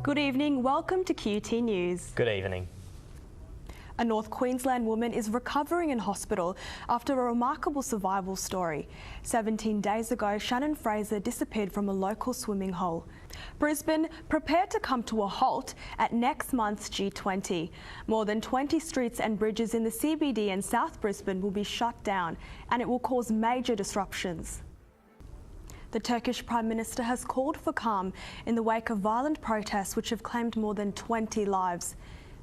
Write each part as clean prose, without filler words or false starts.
Good evening, welcome to QUT News. Good evening. A North Queensland woman is recovering in hospital after a remarkable survival story. 17 days ago, Shannon Fraser disappeared from a local swimming hole. Brisbane prepared to come to a halt at next month's G20. More than 20 streets and bridges in the CBD and South Brisbane will be shut down, and it will cause major disruptions. The Turkish Prime Minister has called for calm in the wake of violent protests which have claimed more than 20 lives.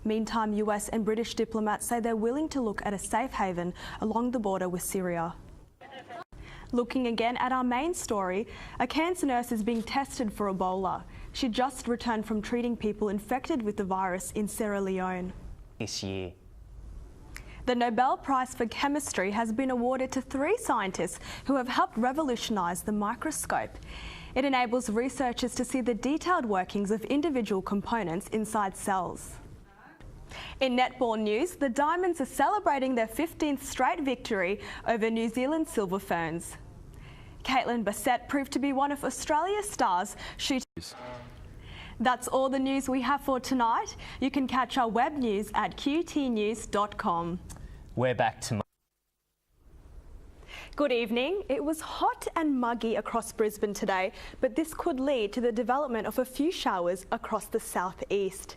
Meantime, US and British diplomats say they're willing to look at a safe haven along the border with Syria. Looking again at our main story, a cancer nurse is being tested for Ebola. She just returned from treating people infected with the virus in Sierra Leone. This year. The Nobel Prize for Chemistry has been awarded to 3 scientists who have helped revolutionise the microscope. It enables researchers to see the detailed workings of individual components inside cells. In netball news, the Diamonds are celebrating their 15th straight victory over New Zealand Silver Ferns. Caitlin Bassett proved to be one of Australia's stars shooting. That's all the news we have for tonight. You can catch our web news at qutnews.com. We're back tomorrow. Good evening. It was hot and muggy across Brisbane today, but this could lead to the development of a few showers across the southeast.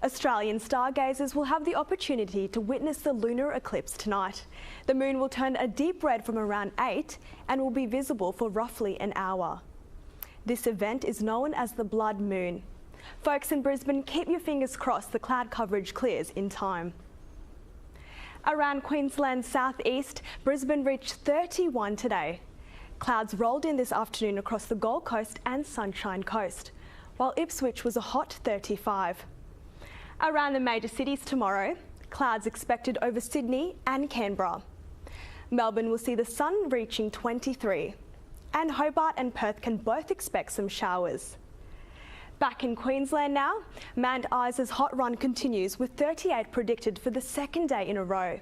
Australian stargazers will have the opportunity to witness the lunar eclipse tonight. The moon will turn a deep red from around 8 and will be visible for roughly an hour. This event is known as the blood moon. Folks in Brisbane, keep your fingers crossed the cloud coverage clears in time. Around Queensland's southeast, Brisbane reached 31 today. Clouds rolled in this afternoon across the Gold Coast and Sunshine Coast, while Ipswich was a hot 35. Around the major cities tomorrow, clouds expected over Sydney and Canberra. Melbourne will see the sun reaching 23, and Hobart and Perth can both expect some showers. Back in Queensland now, Mount Isa's hot run continues with 38 predicted for the second day in a row.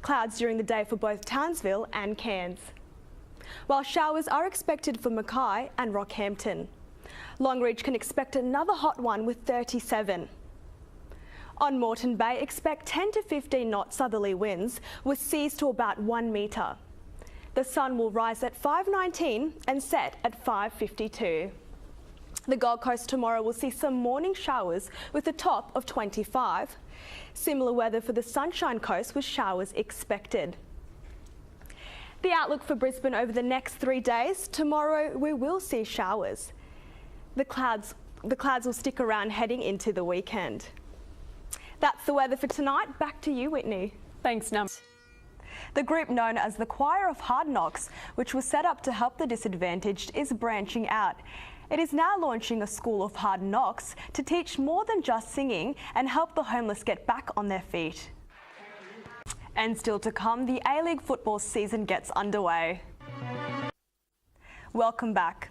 Clouds during the day for both Townsville and Cairns, while showers are expected for Mackay and Rockhampton. Longreach can expect another hot one with 37. On Moreton Bay, expect 10 to 15 knot southerly winds with seas to about 1 metre. The sun will rise at 5:19 and set at 5:52. The Gold Coast tomorrow will see some morning showers with a top of 25. Similar weather for the Sunshine Coast with showers expected. The outlook for Brisbane over the next 3 days. Tomorrow we will see showers. The clouds will stick around heading into the weekend. That's the weather for tonight. Back to you, Whitney. Thanks, Nam. The group known as the Choir of Hard Knocks, which was set up to help the disadvantaged, is branching out. It is now launching a school of hard knocks to teach more than just singing and help the homeless get back on their feet. And still to come, the A-League football season gets underway. Welcome back.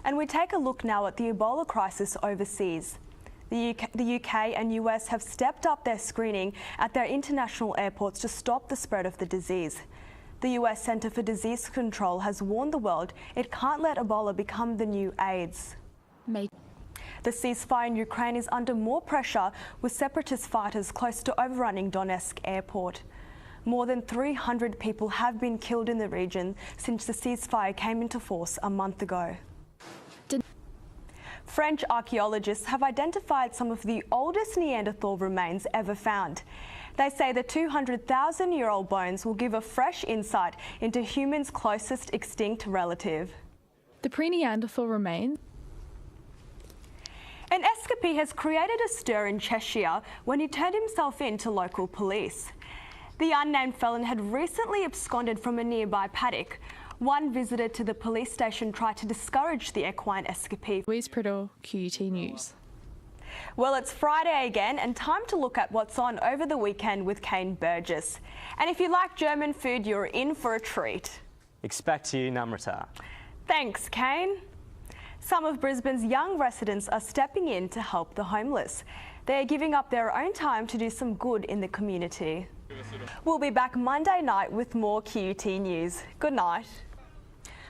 And we take a look now at the Ebola crisis overseas. The UK and US have stepped up their screening at their international airports to stop the spread of the disease. The US Centre for Disease Control has warned the world it can't let Ebola become the new AIDS. The ceasefire in Ukraine is under more pressure, with separatist fighters close to overrunning Donetsk airport. More than 300 people have been killed in the region since the ceasefire came into force a month ago. French archaeologists have identified some of the oldest Neanderthal remains ever found. They say the 200,000-year-old bones will give a fresh insight into humans' closest extinct relative. The pre-Neanderthal remains. An escapee has created a stir in Cheshire when he turned himself in to local police. The unnamed felon had recently absconded from a nearby paddock. One visitor to the police station tried to discourage the equine escapee. Louise Priddle, QUT News. Well, it's Friday again and time to look at what's on over the weekend with Kane Burgess. And if you like German food, you're in for a treat. Expect you, Namrata. Thanks, Kane. Some of Brisbane's young residents are stepping in to help the homeless. They are giving up their own time to do some good in the community. We'll be back Monday night with more QUT News. Good night.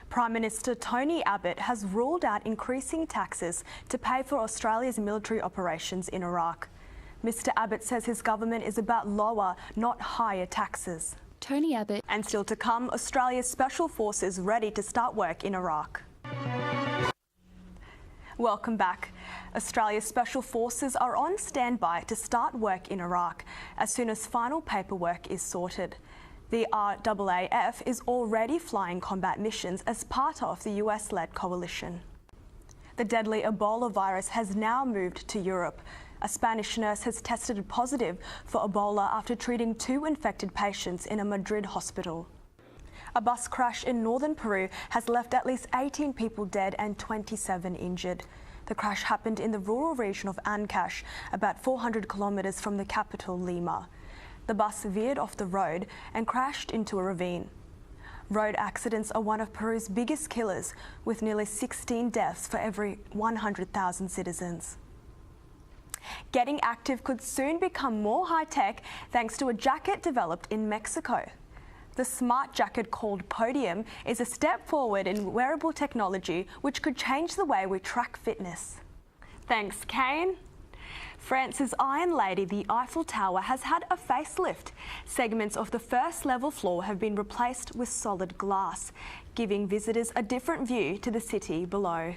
Prime Minister Tony Abbott has ruled out increasing taxes to pay for Australia's military operations in Iraq. Mr Abbott says his government is about lower, not higher taxes. Tony Abbott. And still to come, Australia's Special Forces ready to start work in Iraq. Welcome back. Australia's Special Forces are on standby to start work in Iraq as soon as final paperwork is sorted. The RAAF is already flying combat missions as part of the US-led coalition. The deadly Ebola virus has now moved to Europe. A Spanish nurse has tested positive for Ebola after treating 2 infected patients in a Madrid hospital. A bus crash in northern Peru has left at least 18 people dead and 27 injured. The crash happened in the rural region of Ancash, about 400 kilometres from the capital, Lima. The bus veered off the road and crashed into a ravine. Road accidents are one of Peru's biggest killers, with nearly 16 deaths for every 100,000 citizens. Getting active could soon become more high-tech thanks to a jacket developed in Mexico. The smart jacket called Podium is a step forward in wearable technology which could change the way we track fitness. Thanks, Kane. France's Iron Lady, the Eiffel Tower, has had a facelift. Segments of the first level floor have been replaced with solid glass, giving visitors a different view to the city below.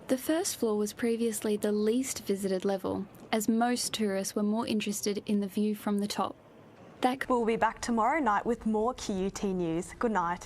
The first floor was previously the least visited level, as most tourists were more interested in the view from the top. We'll be back tomorrow night with more QUT news. Good night.